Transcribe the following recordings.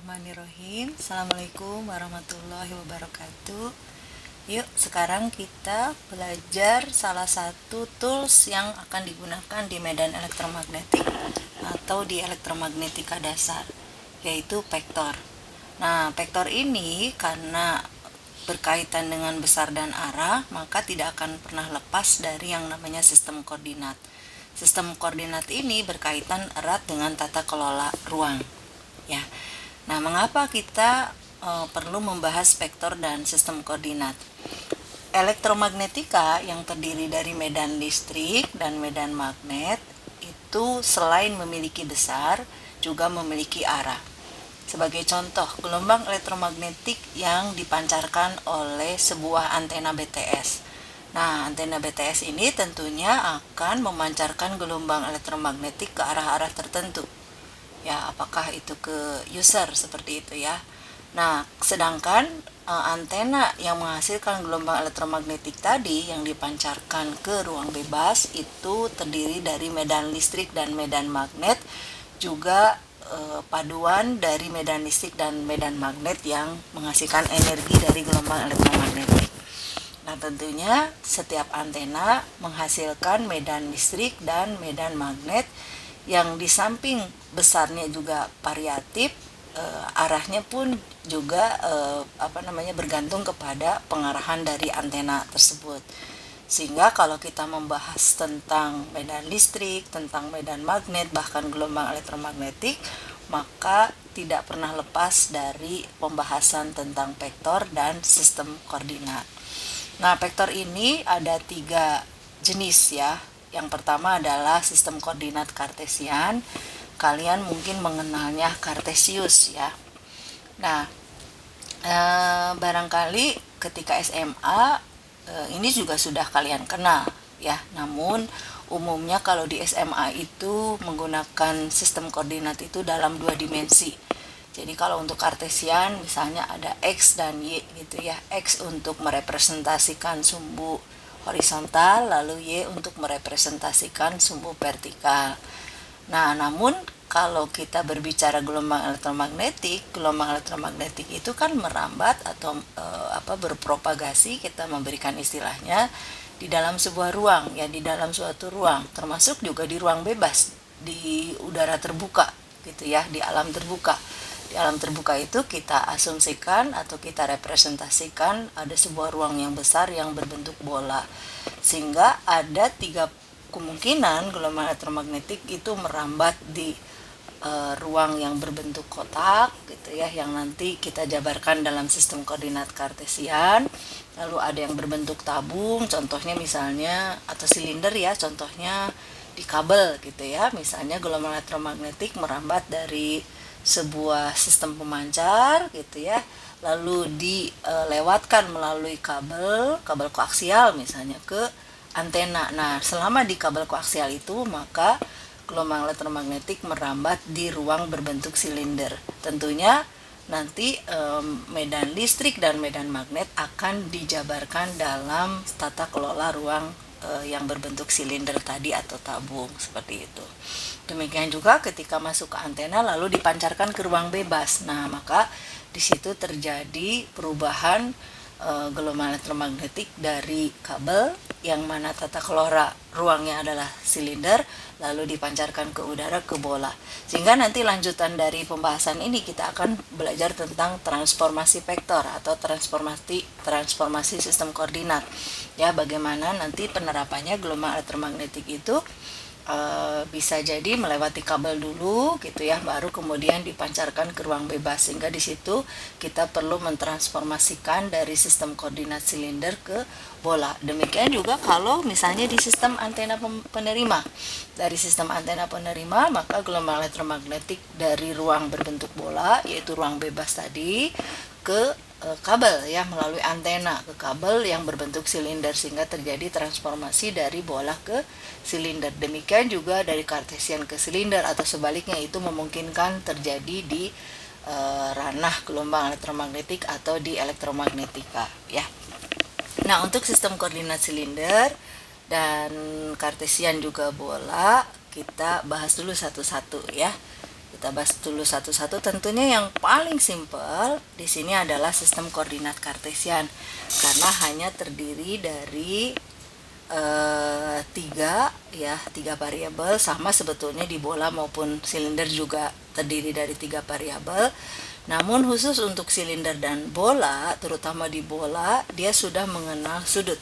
Bismillahirrahmanirrahim. Assalamualaikum warahmatullahi wabarakatuh. Yuk, sekarang kita belajar salah satu tools yang akan digunakan di medan elektromagnetik atau di elektromagnetika dasar, yaitu vektor. Nah, vektor ini karena berkaitan dengan besar dan arah, maka tidak akan pernah lepas dari yang namanya sistem koordinat. Sistem koordinat ini berkaitan erat dengan tata kelola ruang. Ya. Nah, mengapa kita perlu membahas vektor dan sistem koordinat? Elektromagnetika yang terdiri dari medan listrik dan medan magnet itu selain memiliki besar, juga memiliki arah. Sebagai contoh, gelombang elektromagnetik yang dipancarkan oleh sebuah antena BTS. Nah, antena BTS ini tentunya akan memancarkan gelombang elektromagnetik ke arah-arah tertentu. Ya, apakah itu ke user seperti itu ya. Nah, sedangkan antena yang menghasilkan gelombang elektromagnetik tadi yang dipancarkan ke ruang bebas itu terdiri dari medan listrik dan medan magnet, juga paduan dari medan listrik dan medan magnet yang menghasilkan energi dari gelombang elektromagnetik. Nah, tentunya setiap antena menghasilkan medan listrik dan medan magnet yang di samping besarnya juga variatif, arahnya pun juga bergantung kepada pengarahan dari antena tersebut. Sehingga kalau kita membahas tentang medan listrik, tentang medan magnet, bahkan gelombang elektromagnetik, maka tidak pernah lepas dari pembahasan tentang vektor dan sistem koordinat. Nah, vektor ini ada 3 jenis ya. Yang pertama adalah sistem koordinat kartesian. Kalian mungkin mengenalnya Kartesius ya. Nah, barangkali ketika SMA ini juga sudah kalian kenal ya. Namun umumnya kalau di SMA itu menggunakan sistem koordinat itu dalam 2 dimensi. Jadi kalau untuk kartesian misalnya ada X dan Y gitu ya. X untuk merepresentasikan sumbu horizontal, lalu Y untuk merepresentasikan sumbu vertikal. Nah, namun kalau kita berbicara gelombang elektromagnetik itu kan merambat atau berpropagasi, kita memberikan istilahnya di dalam sebuah ruang, ya di dalam suatu ruang, termasuk juga di ruang bebas, di udara terbuka gitu ya, di alam terbuka. Di alam terbuka itu kita asumsikan atau kita representasikan ada sebuah ruang yang besar yang berbentuk bola. Sehingga ada 3 kemungkinan gelombang elektromagnetik itu merambat di ruang yang berbentuk kotak gitu ya, yang nanti kita jabarkan dalam sistem koordinat kartesian. Lalu ada yang berbentuk tabung, contohnya misalnya, atau silinder ya, contohnya di kabel gitu ya. Misalnya gelombang elektromagnetik merambat dari sebuah sistem pemancar gitu ya, lalu dilewatkan melalui kabel koaksial misalnya ke antena. Nah, selama di kabel koaksial itu maka gelombang elektromagnetik merambat di ruang berbentuk silinder. Tentunya nanti medan listrik dan medan magnet akan dijabarkan dalam tata kelola ruang yang berbentuk silinder tadi atau tabung seperti itu. Demikian juga ketika masuk ke antena lalu dipancarkan ke ruang bebas. Nah, maka di situ terjadi perubahan gelombang elektromagnetik dari kabel yang mana tata kelola ruangnya adalah silinder lalu dipancarkan ke udara ke bola. Sehingga nanti lanjutan dari pembahasan ini kita akan belajar tentang transformasi vektor atau transformasi sistem koordinat. Ya, bagaimana nanti penerapannya gelombang elektromagnetik itu bisa jadi melewati kabel dulu gitu ya, baru kemudian dipancarkan ke ruang bebas, sehingga di situ kita perlu mentransformasikan dari sistem koordinat silinder ke bola. Demikian juga kalau misalnya di sistem antena penerima. Dari sistem antena penerima maka gelombang elektromagnetik dari ruang berbentuk bola yaitu ruang bebas tadi ke kabel ya, melalui antena ke kabel yang berbentuk silinder, sehingga terjadi transformasi dari bola ke silinder. Demikian juga dari kartesian ke silinder atau sebaliknya, itu memungkinkan terjadi di ranah gelombang elektromagnetik atau di elektromagnetika ya. Nah, untuk sistem koordinat silinder dan kartesian juga bola kita bahas dulu satu-satu ya. kita bahas dulu satu-satu. Tentunya yang paling simpel di sini adalah sistem koordinat kartesian, karena hanya terdiri dari tiga variabel. Sama sebetulnya di bola maupun silinder juga terdiri dari 3 variabel. Namun khusus untuk silinder dan bola, terutama di bola, dia sudah mengenal sudut.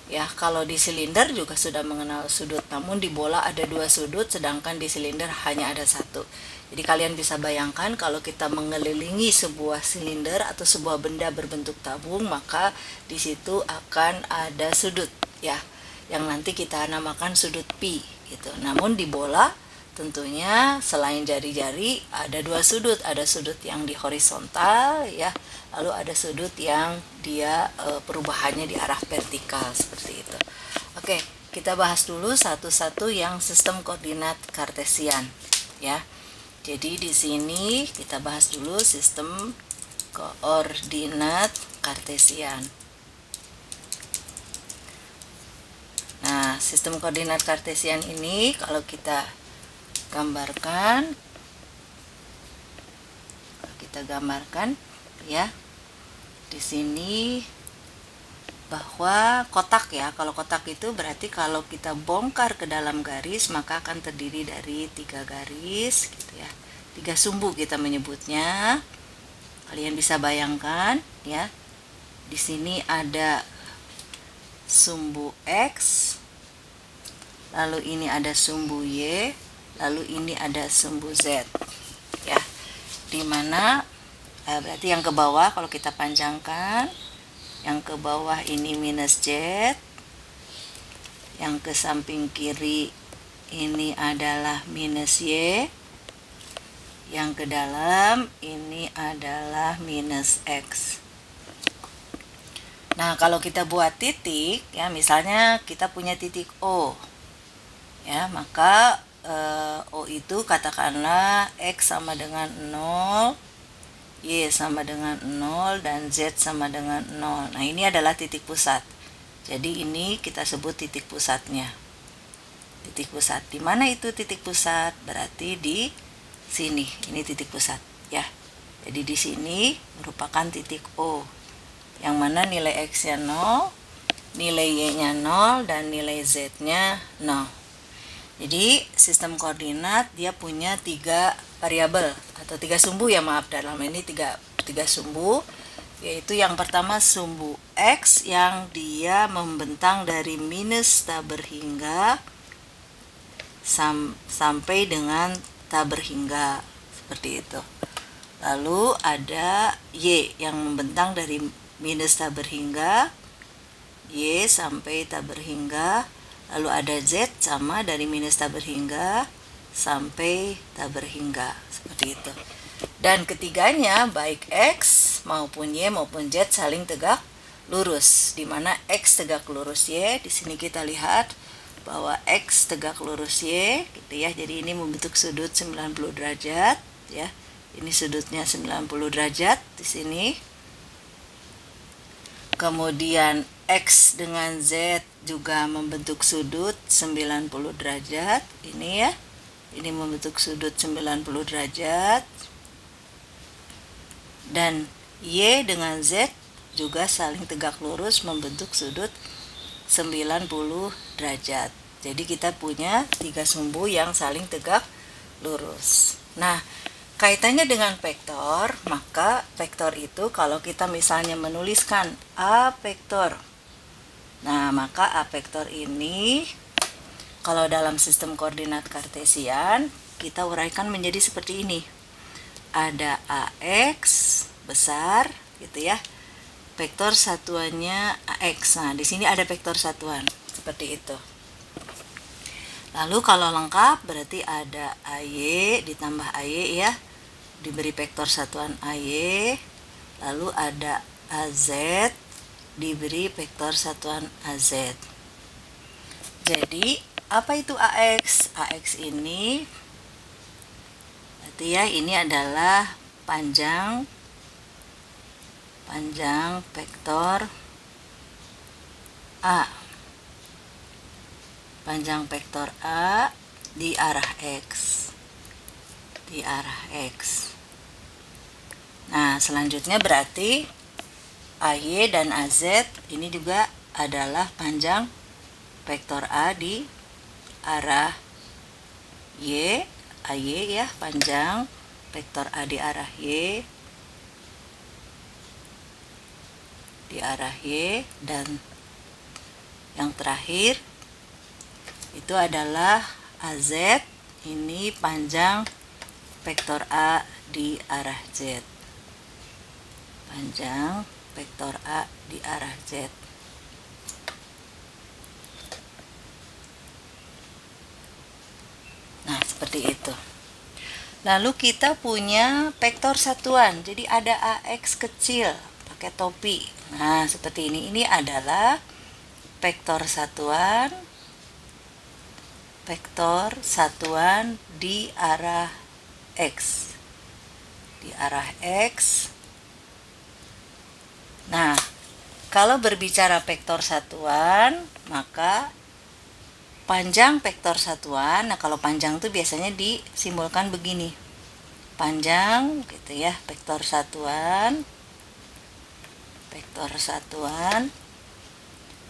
Ya, kalau di silinder juga sudah mengenal sudut, namun di bola ada 2 sudut, sedangkan di silinder hanya ada 1. Jadi kalian bisa bayangkan kalau kita mengelilingi sebuah silinder atau sebuah benda berbentuk tabung, maka di situ akan ada sudut, ya, yang nanti kita namakan sudut pi gitu. Namun di bola tentunya selain jari-jari ada 2 sudut, ada sudut yang di horizontal, ya, lalu ada sudut yang dia perubahannya di arah vertikal seperti itu. Oke, kita bahas dulu satu-satu yang sistem koordinat kartesian, ya. Jadi di sini kita bahas dulu sistem koordinat kartesian. Nah, sistem koordinat kartesian ini kalau kita gambarkan, ya, di sini bahwa kotak, ya, kalau kotak itu berarti kalau kita bongkar ke dalam garis maka akan terdiri dari 3 garis gitu, ya, 3 sumbu kita menyebutnya. Kalian bisa bayangkan, ya, di sini ada sumbu X, lalu ini ada sumbu Y, lalu ini ada sumbu Z, ya, dimana berarti yang ke bawah kalau kita panjangkan, yang ke bawah ini minus Z, yang ke samping kiri ini adalah minus Y, yang ke dalam ini adalah minus X. Nah, kalau kita buat titik, ya, misalnya kita punya titik O, ya, maka O itu katakanlah X sama dengan 0, Y sama dengan 0, dan Z sama dengan 0. Nah, ini adalah titik pusat. Jadi ini kita sebut titik pusatnya. Titik pusat. Di mana itu titik pusat? Berarti di sini. Ini titik pusat, ya. Jadi di sini merupakan titik O, yang mana nilai X-nya 0, nilai Y-nya 0, dan nilai Z-nya 0. Jadi sistem koordinat dia punya 3 variabel atau 3 sumbu, ya, maaf, dalam ini tiga sumbu, yaitu yang pertama sumbu X yang dia membentang dari minus tak berhingga sampai dengan tak berhingga seperti itu. Lalu ada Y yang membentang dari minus tak berhingga, Y sampai tak berhingga. Lalu ada Z sama dari minus tak berhingga sampai tak berhingga seperti itu. Dan ketiganya baik X maupun Y maupun Z saling tegak lurus, di mana X tegak lurus Y. Di sini kita lihat bahwa X tegak lurus Y gitu, ya. Jadi ini membentuk sudut 90 derajat, ya. Ini sudutnya 90 derajat di sini. Kemudian X dengan Z juga membentuk sudut 90 derajat. Ini, ya. Ini membentuk sudut 90 derajat. Dan Y dengan Z juga saling tegak lurus membentuk sudut 90 derajat. Jadi kita punya 3 sumbu yang saling tegak lurus. Nah, kaitannya dengan vektor, maka vektor itu kalau kita misalnya menuliskan A vektor, nah, maka A vektor ini kalau dalam sistem koordinat kartesian kita uraikan menjadi seperti ini. Ada AX besar gitu, ya. Vektor satuannya AX. Nah, di sini ada vektor satuan seperti itu. Lalu kalau lengkap berarti ada AY ditambah AY, ya, diberi vektor satuan AY. Lalu ada AZ diberi vektor satuan AZ. Jadi apa itu AX? AX ini berarti, ya, ini adalah panjang vektor A. Panjang vektor A di arah X. di arah X. Nah, selanjutnya berarti AY dan AZ ini juga adalah panjang vektor A di arah Y. AY ya, panjang vektor A di arah Y, dan yang terakhir itu adalah AZ, ini panjang vektor A di arah Z. Panjang vektor A di arah Z. Nah, seperti itu. Lalu kita punya vektor satuan. Jadi ada AX kecil pakai topi. Nah, seperti ini. Ini adalah vektor satuan. Vektor satuan di arah X. Di arah X. Nah, kalau berbicara vektor satuan, maka panjang vektor satuan, nah kalau panjang itu biasanya disimbolkan begini. Panjang gitu ya, vektor satuan. Vektor satuan.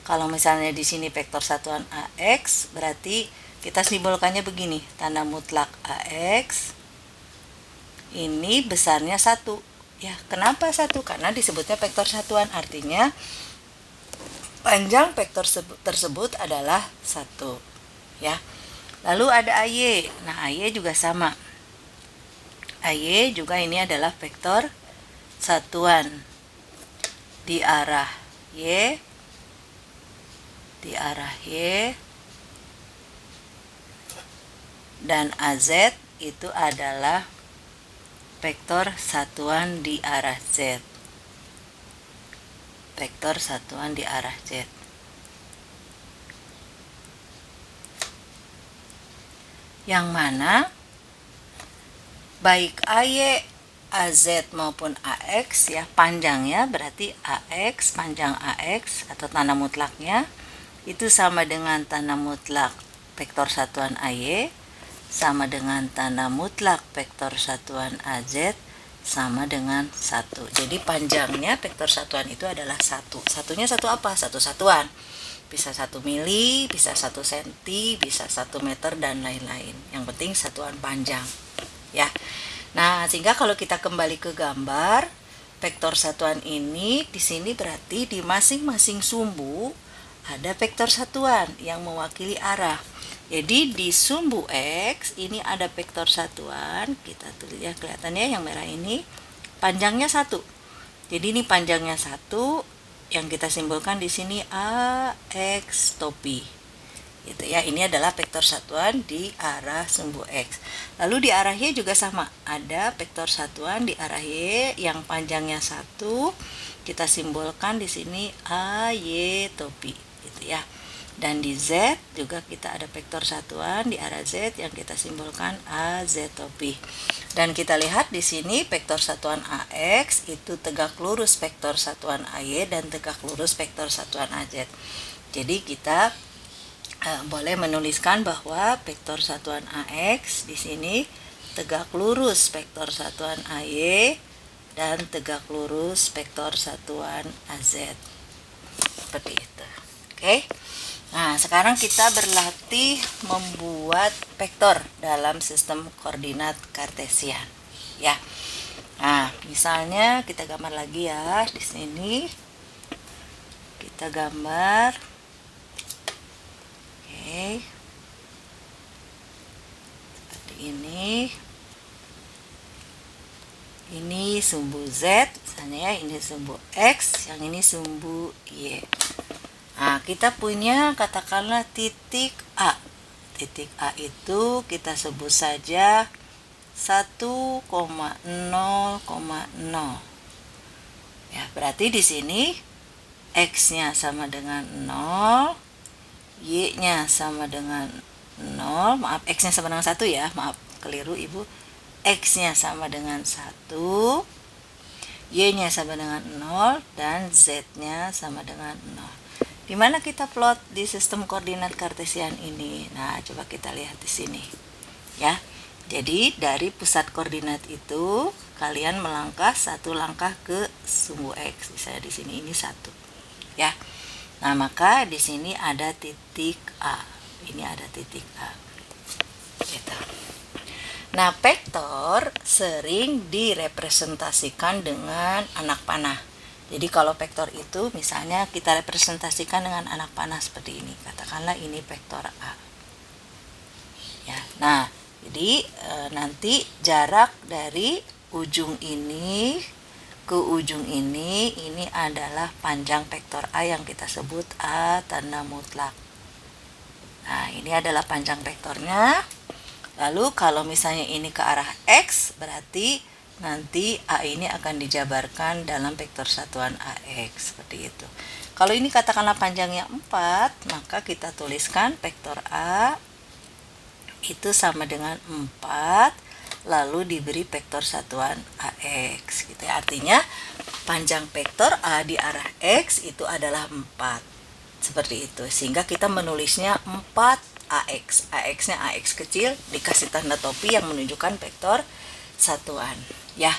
Kalau misalnya di sini vektor satuan AX, berarti kita simbolkannya begini. Tanda mutlak AX ini besarnya 1. Ya, kenapa 1? Karena disebutnya vektor satuan, artinya panjang vektor tersebut adalah 1 ya. Lalu ada AY. Nah, AY juga sama. AY juga ini adalah vektor satuan di arah Y, dan AZ itu adalah vektor satuan di arah Z. Vektor satuan di arah Z. Yang mana baik AY, AZ maupun AX ya, panjangnya berarti AX, panjang AX atau tanda mutlaknya itu sama dengan tanda mutlak vektor satuan AY, sama dengan tanda mutlak vektor satuan AZ, sama dengan 1. Jadi panjangnya vektor satuan itu adalah 1. Satunya satu apa? Satu satuan. Bisa 1 mili, bisa 1 senti, bisa 1 meter, dan lain-lain. Yang penting satuan panjang. Ya. Nah, sehingga kalau kita kembali ke gambar, vektor satuan ini di sini berarti di masing-masing sumbu ada vektor satuan yang mewakili arah. Jadi di sumbu X ini ada vektor satuan, kita tulis ya, kelihatannya yang merah ini panjangnya 1. Jadi ini panjangnya 1, yang kita simbolkan di sini AX topi. Gitu ya, ini adalah vektor satuan di arah sumbu X. Lalu di arah Y juga sama, ada vektor satuan di arah Y yang panjangnya 1, kita simbolkan di sini AY topi, gitu ya. Dan di Z juga kita ada vektor satuan di arah Z yang kita simbolkan AZ topi. Dan kita lihat di sini vektor satuan AX itu tegak lurus vektor satuan AY dan tegak lurus vektor satuan AZ. Jadi kita boleh menuliskan bahwa vektor satuan AX di sini tegak lurus vektor satuan AY dan tegak lurus vektor satuan AZ. Seperti itu. Oke. Nah, sekarang kita berlatih membuat vektor dalam sistem koordinat kartesian, ya. Nah, misalnya kita gambar lagi ya di sini. Kita gambar. Oke. Seperti ini. Ini sumbu Z, misalnya ya, ini sumbu X, yang ini sumbu Y. Nah, kita punya katakanlah titik A. Titik A itu kita sebut saja 1,0,0. Ya, berarti di sini X-nya sama dengan 0, Y-nya sama dengan 0, maaf, X-nya sama dengan 1 ya, maaf, keliru Ibu. X-nya sama dengan 1, Y-nya sama dengan 0, dan Z-nya sama dengan 0. Di mana kita plot di sistem koordinat kartesian ini? Nah, coba kita lihat di sini. Ya. Jadi dari pusat koordinat itu kalian melangkah satu langkah ke sumbu X. Misalnya di sini ini 1. Ya. Nah, maka di sini ada titik A. Ini ada titik A. Gitu. Nah, vektor sering direpresentasikan dengan anak panah. Jadi kalau vektor itu misalnya kita representasikan dengan anak panah seperti ini. Katakanlah ini vektor A. Ya. Nah, jadi nanti jarak dari ujung ini ke ujung ini adalah panjang vektor A yang kita sebut A tanda mutlak. Nah, ini adalah panjang vektornya. Lalu kalau misalnya ini ke arah X, berarti nanti A ini akan dijabarkan dalam vektor satuan AX, seperti itu. Kalau ini katakanlah panjangnya 4, maka kita tuliskan vektor A itu sama dengan 4, lalu diberi vektor satuan AX, gitu ya. Artinya panjang vektor A di arah X itu adalah 4, seperti itu. Sehingga kita menulisnya 4 AX. AX-nya AX kecil dikasih tanda topi yang menunjukkan vektor satuan, ya.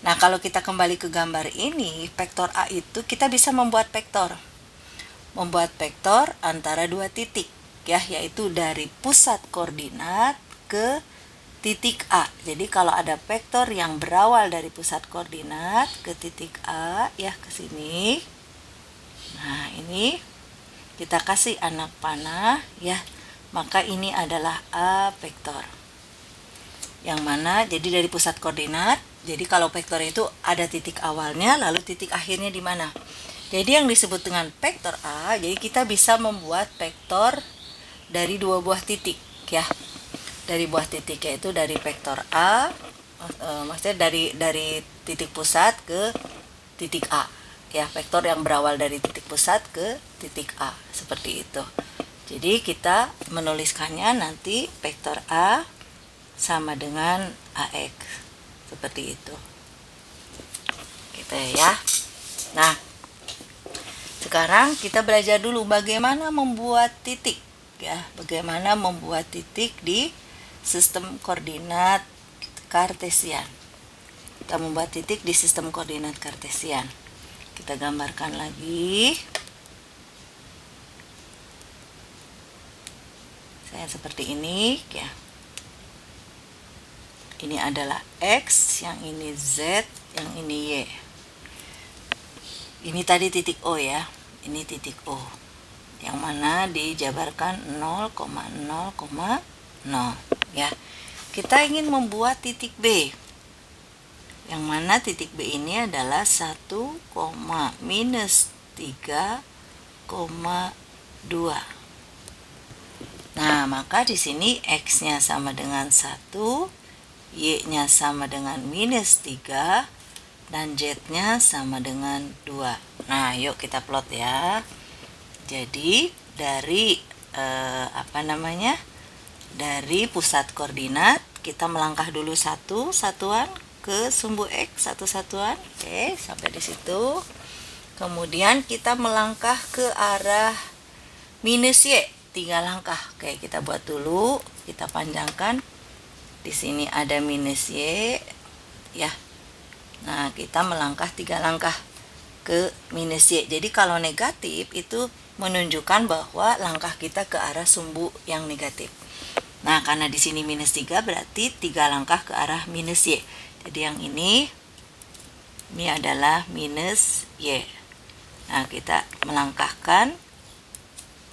Nah, kalau kita kembali ke gambar ini, vektor A itu kita bisa membuat vektor. Membuat vektor antara dua titik, ya, yaitu dari pusat koordinat ke titik A. Jadi kalau ada vektor yang berawal dari pusat koordinat ke titik A, ya, ke sini. Nah, ini kita kasih anak panah, ya. Maka ini adalah A vektor. Yang mana jadi dari pusat koordinat. Jadi kalau vektor itu ada titik awalnya lalu titik akhirnya di mana. Jadi yang disebut dengan vektor A, jadi kita bisa membuat vektor dari dua buah titik, ya. Dari buah titik, yaitu dari vektor A, maksudnya dari titik pusat ke titik A, ya, vektor yang berawal dari titik pusat ke titik A, seperti itu. Jadi kita menuliskannya nanti vektor A sama dengan AX, seperti itu. Gitu ya. Nah, sekarang kita belajar dulu bagaimana membuat titik, ya. Bagaimana membuat titik di sistem koordinat kartesian. Kita membuat titik di sistem koordinat kartesian. Kita gambarkan lagi. Saya seperti ini, ya. Ini adalah X, yang ini Z, yang ini Y. Ini tadi titik O, ya. Ini titik O. Yang mana dijabarkan 0,0,0, ya. Kita ingin membuat titik B. Yang mana titik B ini adalah 1, minus 3,2. Nah, maka di sini X-nya sama dengan 1, Y-nya sama dengan minus 3, dan Z-nya sama dengan 2. Nah, yuk kita plot ya. Jadi, dari dari pusat koordinat, kita melangkah dulu satu satuan ke sumbu X, satu satuan. Oke, sampai di situ. Kemudian kita melangkah ke arah minus Y. 3 langkah. Oke, kita buat dulu, kita panjangkan. Di sini ada minus Y, ya. Nah, kita melangkah 3 langkah ke minus Y. Jadi kalau negatif itu menunjukkan bahwa langkah kita ke arah sumbu yang negatif. Nah, karena di sini minus 3 berarti 3 langkah ke arah minus Y. Jadi yang ini adalah minus Y. Nah, kita melangkahkan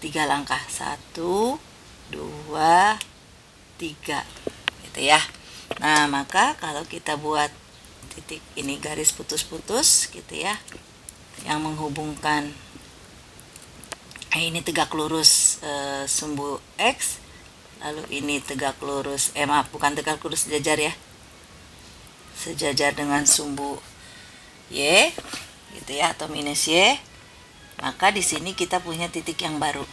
3 langkah, 1, 2, 3, gitu ya. Nah, maka kalau kita buat titik ini garis putus-putus, gitu ya, yang menghubungkan ini tegak lurus sumbu X, lalu ini tegak lurus, bukan tegak lurus, sejajar ya, sejajar dengan sumbu Y, gitu ya, atau minus Y. Maka di sini kita punya titik yang baru.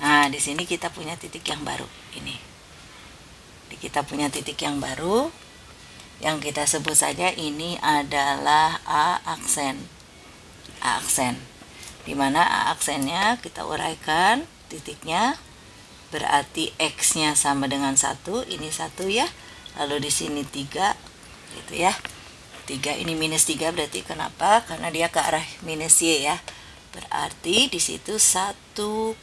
Nah, di sini kita punya titik yang baru. Ini. Kita punya titik yang baru. Yang kita sebut saja ini adalah A aksen. A aksen. Di mana A aksennya kita uraikan titiknya berarti X-nya sama dengan 1, ini 1 ya. Lalu di sini 3 gitu ya. 3 ini minus 3 berarti kenapa? Karena dia ke arah minus Y ya. Berarti di situ 1,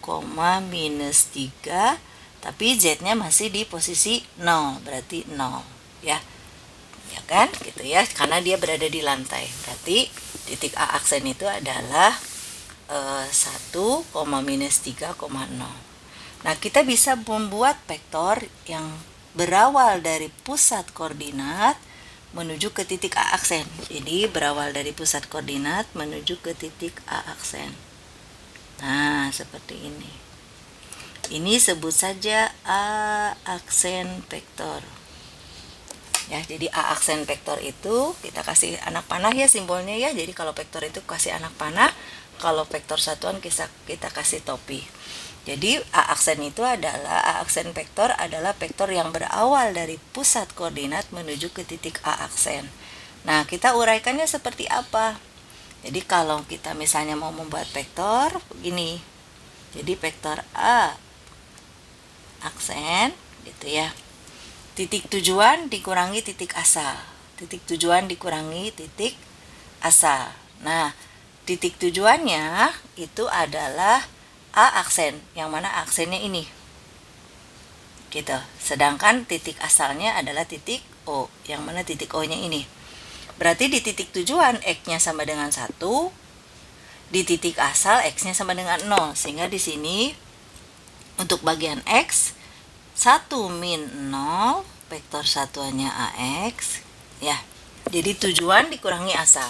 minus 3, tapi Z-nya masih di posisi 0, berarti 0 ya. Ya kan? Gitu ya. Karena dia berada di lantai. Berarti titik A aksen itu adalah 1, minus 3,0. Nah, kita bisa membuat vektor yang berawal dari pusat koordinat menuju ke titik A aksen. Jadi, berawal dari pusat koordinat menuju ke titik A aksen. Nah, seperti ini. Ini sebut saja A aksen vektor. Ya, jadi A aksen vektor itu kita kasih anak panah ya simbolnya ya. Jadi kalau vektor itu kasih anak panah, kalau vektor satuan kita kasih topi. Jadi A aksen itu adalah A aksen vektor adalah vektor yang berawal dari pusat koordinat menuju ke titik A aksen. Nah, kita uraikannya seperti apa? Jadi kalau kita misalnya mau membuat vektor begini. Jadi vektor A aksen gitu ya. Titik tujuan dikurangi titik asal. Titik tujuan dikurangi titik asal. Nah, titik tujuannya itu adalah A aksen, yang mana aksennya ini. Gitu. Sedangkan titik asalnya adalah titik O, yang mana titik O-nya ini. Berarti di titik tujuan X-nya sama dengan 1, di titik asal X-nya sama dengan 0. Sehingga di sini untuk bagian X 1 min 0, vektor satuannya AX ya. Jadi tujuan dikurangi asal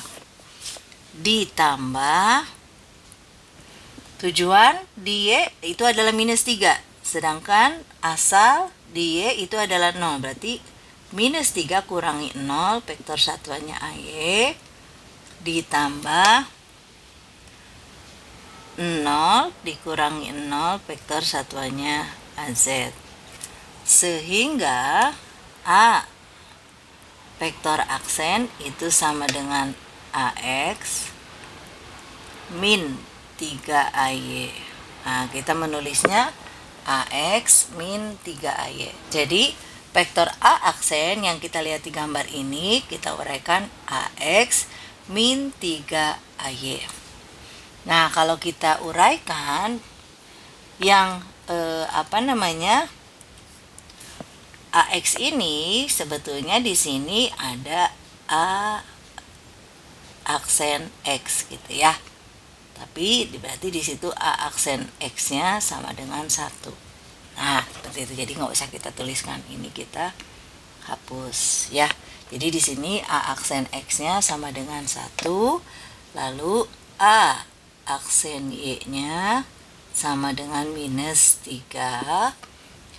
ditambah tujuan di Y itu adalah minus 3, sedangkan asal di Y itu adalah 0. Berarti minus 3 kurangi 0, vektor satuannya AY ditambah 0 dikurangi 0, vektor satuannya AZ. Sehingga A vektor aksen itu sama dengan AX min 3AY. Nah, kita menulisnya AX min 3AY. Jadi, vektor A aksen yang kita lihat di gambar ini, kita uraikan AX min 3AY. Nah, kalau kita uraikan yang AX ini sebetulnya di sini ada A aksen X gitu ya. Tapi berarti di situ A aksen X-nya sama dengan 1. Nah, seperti itu. Jadi nggak usah kita tuliskan. Ini kita hapus ya. Jadi di sini A aksen X-nya sama dengan 1. Lalu A aksen Y-nya sama dengan minus 3.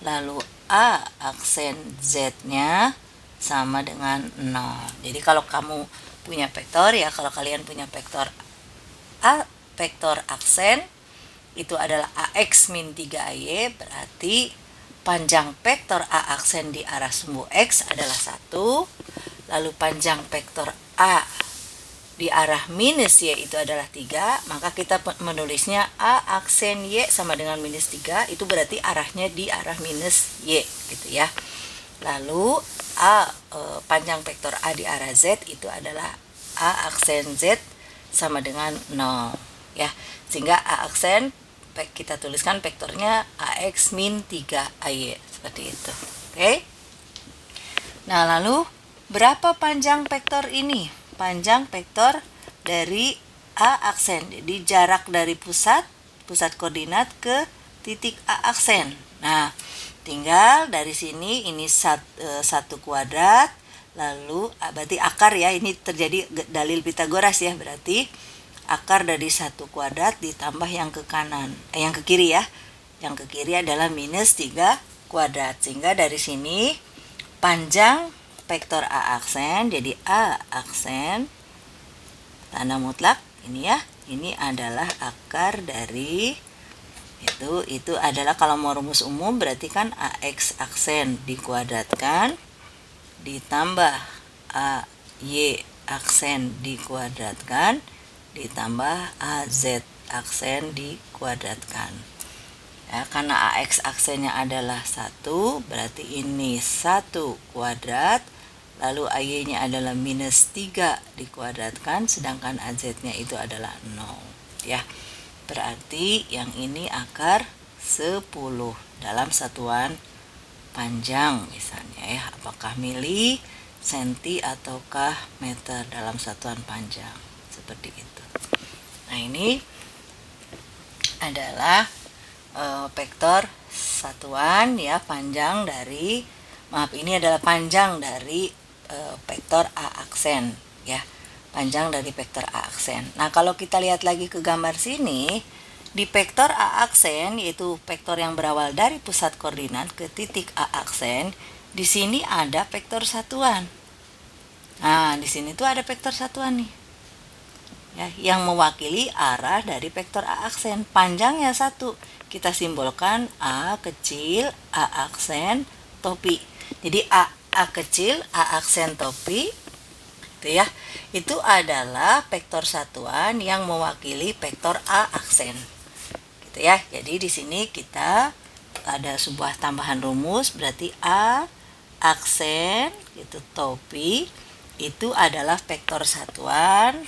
Lalu A aksen Z-nya sama dengan 0. Jadi kalau kamu punya vektor ya, kalau kalian punya vektor A vektor aksen itu adalah AX min 3AY, berarti panjang vektor A aksen di arah sumbu X adalah 1. Lalu panjang vektor A di arah minus Y itu adalah 3, maka kita menulisnya A aksen Y sama dengan minus 3, itu berarti arahnya di arah minus Y gitu ya. Lalu panjang vektor A di arah Z itu adalah A aksen Z sama dengan 0 ya. Sehingga A aksen kita tuliskan vektornya AX min 3AY seperti itu. Oke. Nah, lalu berapa panjang vektor ini? Panjang vektor dari A aksen, jadi jarak dari pusat koordinat ke titik A aksen. Nah, tinggal dari sini ini 1 kuadrat, lalu berarti akar ya, ini terjadi dalil Pitagoras ya, berarti akar dari 1 kuadrat ditambah yang ke kanan, yang ke kiri ya. Yang ke kiri adalah minus 3 kuadrat. Sehingga dari sini panjang vektor A aksen, jadi A aksen tanda mutlak ini ya, ini adalah akar dari itu adalah, kalau mau rumus umum berarti kan AX aksen dikuadratkan ditambah AY aksen dikuadratkan ditambah AZ aksen dikuadratkan. Ya, karena AX aksennya adalah 1, berarti ini 1 kuadrat, lalu AY-nya adalah minus 3 dikuadratkan, sedangkan AZ-nya itu adalah 0. Ya, berarti yang ini akar 10 dalam satuan panjang misalnya ya. Apakah mili, senti, ataukah meter dalam satuan panjang. Seperti itu. Nah, ini adalah vektor satuan ya, panjang dari ini adalah panjang dari vektor A aksen ya, panjang dari vektor A aksen. Nah, kalau kita lihat lagi ke gambar sini, di vektor A aksen, yaitu vektor yang berawal dari pusat koordinat ke titik A aksen, di sini ada vektor satuan. Nah, di sini tuh ada vektor satuan nih ya, yang mewakili arah dari vektor A aksen, panjangnya 1. Kita simbolkan A kecil, A aksen, topi. Jadi A kecil, A aksen, topi itu ya, itu adalah vektor satuan yang mewakili vektor A aksen. Gitu ya. Jadi di sini kita ada sebuah tambahan rumus, berarti A aksen itu topi itu adalah vektor satuan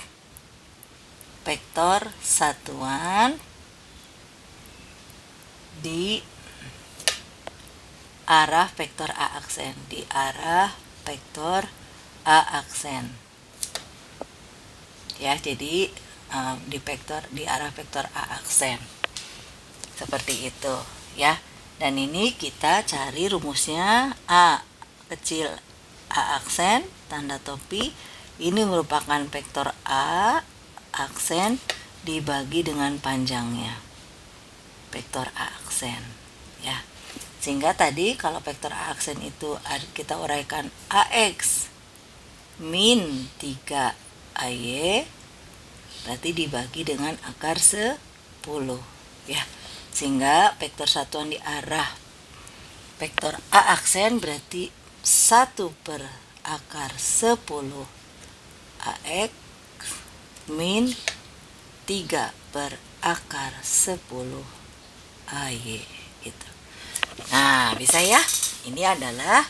di arah vektor A aksen, di arah vektor A aksen ya. Jadi di arah vektor A aksen seperti itu ya. Dan ini kita cari rumusnya, A kecil A aksen tanda topi ini merupakan vektor A aksen dibagi dengan panjangnya, vektor A aksen ya. Sehingga tadi kalau vektor A aksen itu kita uraikan AX min 3 AY, berarti dibagi dengan akar 10 ya. Sehingga vektor satuan di arah vektor A aksen berarti 1 per akar 10 AX min 3 per akar 10 AY gitu. Nah, bisa ya. Ini adalah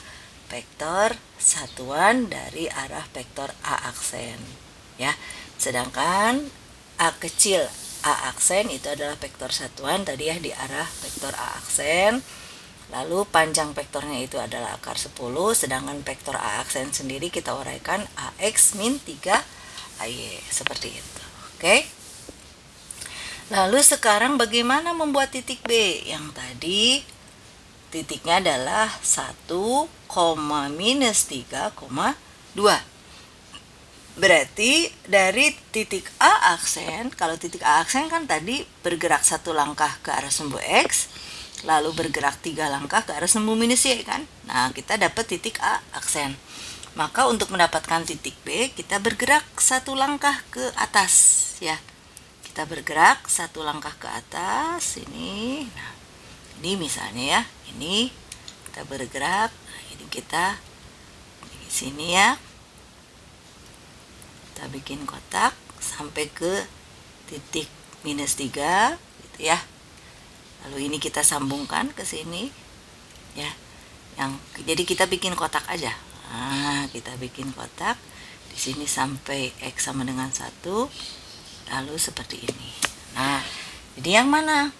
vektor satuan dari arah vektor A aksen ya. Sedangkan A kecil A aksen itu adalah vektor satuan tadi ya di arah vektor A aksen. Lalu panjang vektornya itu adalah akar 10, sedangkan vektor A aksen sendiri kita uraikan AX min 3 AY seperti itu. Oke. Lalu sekarang bagaimana membuat titik B? Yang tadi titiknya adalah 1, minus 3,2. Berarti dari titik A aksen, kalau titik A aksen kan tadi bergerak 1 langkah ke arah sumbu X, lalu bergerak 3 langkah ke arah sumbu minus Y kan. Nah, kita dapat titik A aksen. Maka untuk mendapatkan titik B, kita bergerak 1 langkah ke atas ya. Kita bergerak 1 langkah ke atas ini. Nah, ini misalnya ya, ini kita bergerak, nah ini kita di sini ya. Kita bikin kotak sampai ke titik minus 3 gitu ya. Lalu ini kita sambungkan ke sini ya. Jadi kita bikin kotak aja. Nah, kita bikin kotak di sini sampai X sama dengan 1, lalu seperti ini. Nah, jadi yang mana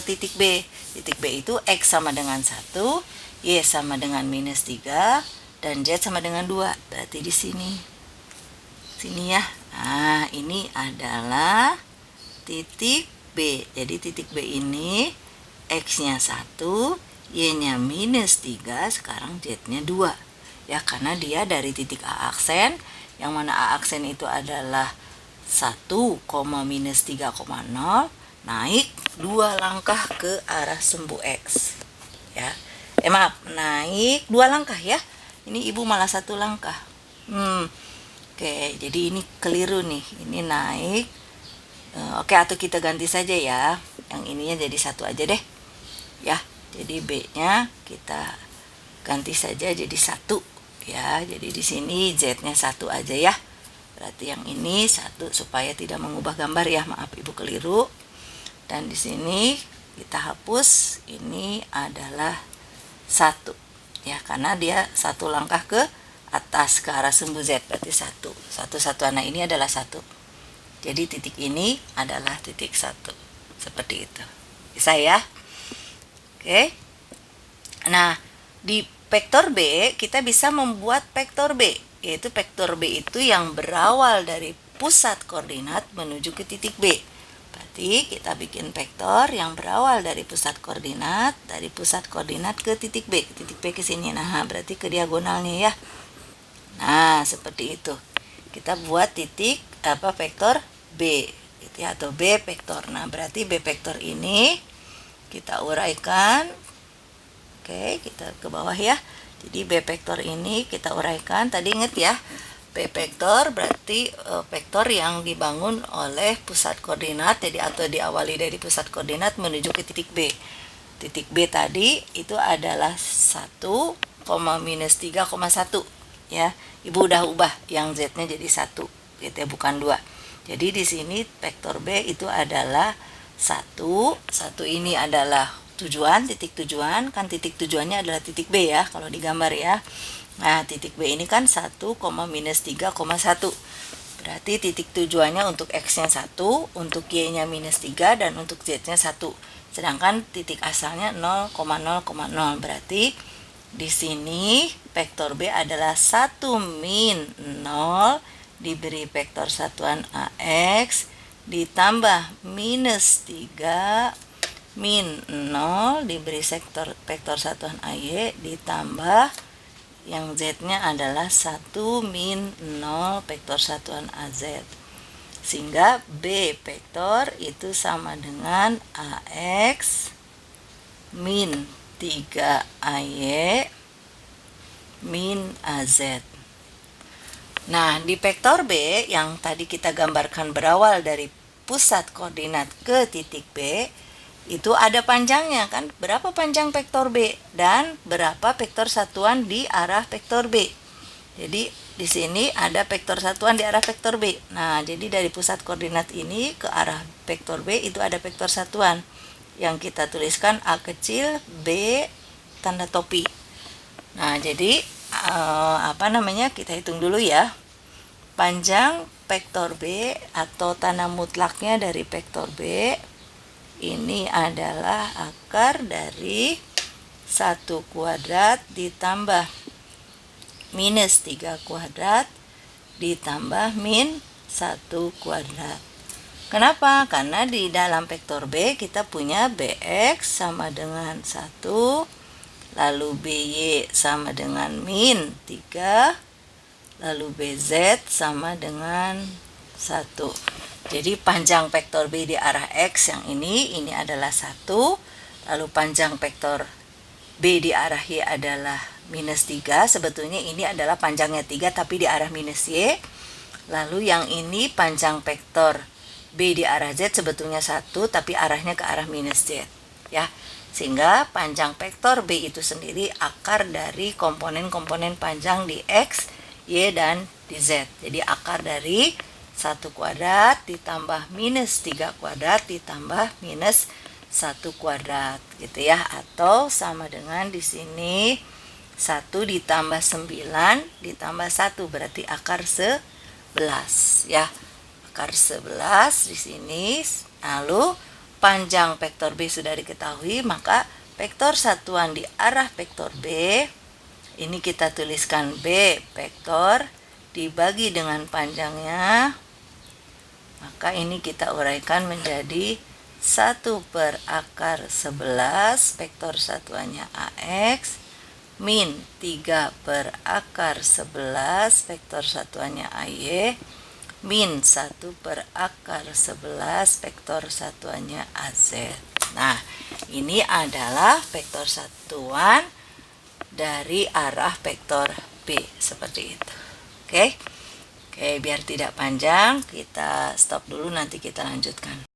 titik B? Titik B itu X sama dengan 1, Y sama dengan minus 3, dan Z sama dengan 2. Berarti di sini ya. Nah, ini adalah titik B. Jadi titik B ini X-nya 1, Y-nya minus 3, sekarang Z-nya 2. Ya, karena dia dari titik A aksen, yang mana A aksen itu adalah 1, minus 3,0, naik 2 langkah ke arah sumbu X. Ya. Maaf, naik 2 langkah ya. Ini ibu malah 1 langkah. Oke, jadi ini keliru nih. Ini naik. Oke, atau kita ganti saja ya. Yang ininya jadi 1 aja deh. Ya, jadi B-nya kita ganti saja jadi 1. Ya, jadi di sini Z-nya 1 aja ya. Berarti yang ini 1 supaya tidak mengubah gambar ya. Maaf ibu keliru. Dan di sini kita hapus, ini adalah 1 ya, karena dia satu langkah ke atas ke arah sumbu Z, berarti 1 satuan. Nah, ini adalah 1. Jadi titik ini adalah titik 1. Seperti itu. Bisa ya? Oke. Nah, di vektor B kita bisa membuat vektor B, yaitu vektor B itu yang berawal dari pusat koordinat menuju ke titik B. Berarti kita bikin vektor yang berawal dari pusat koordinat ke titik B. Titik B ke sini. Nah, berarti ke diagonalnya ya. Nah, seperti itu. Kita buat titik vektor B gitu ya, atau B vektor. Nah, berarti B vektor ini kita uraikan. Oke, kita ke bawah ya. Jadi B vektor ini kita uraikan. Tadi ingat ya, B vektor berarti vektor yang dibangun oleh pusat koordinat, jadi atau diawali dari pusat koordinat menuju ke titik B. Titik B tadi itu adalah 1, minus 3,1 ya. Ibu udah ubah yang Z-nya jadi 1 gitu ya, bukan 2. Jadi di sini vektor B itu adalah 1 ini adalah tujuan, titik tujuan, kan titik tujuannya adalah titik B ya kalau digambar ya. Nah, titik B ini kan 1, minus 3,1. Berarti titik tujuannya untuk X-nya 1, untuk Y-nya minus 3, dan untuk Z-nya 1. Sedangkan titik asalnya 0,0,0. Berarti di sini vektor B adalah 1 min 0 diberi vektor satuan AX ditambah minus 3 min 0 diberi vektor satuan AY ditambah yang Z-nya adalah 1 min 0 vektor satuan AZ. Sehingga B vektor itu sama dengan AX min 3AY min AZ. Nah, di vektor B yang tadi kita gambarkan berawal dari pusat koordinat ke titik B, itu ada panjangnya kan, berapa panjang vektor B dan berapa vektor satuan di arah vektor B. Jadi di sini ada vektor satuan di arah vektor B. Nah, jadi dari pusat koordinat ini ke arah vektor B itu ada vektor satuan yang kita tuliskan A kecil, B tanda topi. Nah, jadi kita hitung dulu ya. Panjang vektor B atau tanah mutlaknya dari vektor B ini adalah akar dari 1 kuadrat ditambah minus 3 kuadrat ditambah min 1 kuadrat. Kenapa? Karena di dalam vektor B kita punya Bx sama dengan 1, lalu By sama dengan min 3, lalu Bz sama dengan 1. Jadi panjang vektor B di arah X yang ini adalah 1, lalu panjang vektor B di arah Y adalah minus 3, sebetulnya ini adalah panjangnya 3 tapi di arah minus Y, lalu yang ini panjang vektor B di arah Z sebetulnya 1 tapi arahnya ke arah minus Z ya, sehingga panjang vektor B itu sendiri akar dari komponen-komponen panjang di X, Y, dan di Z. Jadi akar dari 1 kuadrat ditambah minus 3 kuadrat ditambah minus 1 kuadrat gitu ya, atau sama dengan di sini 1 ditambah 9 ditambah 1 berarti akar 11 ya. Akar 11 di sini. Lalu panjang vektor B sudah diketahui, maka vektor satuan di arah vektor B ini kita tuliskan B vektor dibagi dengan panjangnya, maka ini kita uraikan menjadi 1 per akar 11 vektor satuannya AX min 3 per akar 11 vektor satuannya AY min 1 per akar 11 vektor satuannya AZ. Nah, ini adalah vektor satuan dari arah vektor B seperti itu. Oke, biar tidak panjang kita stop dulu, nanti kita lanjutkan.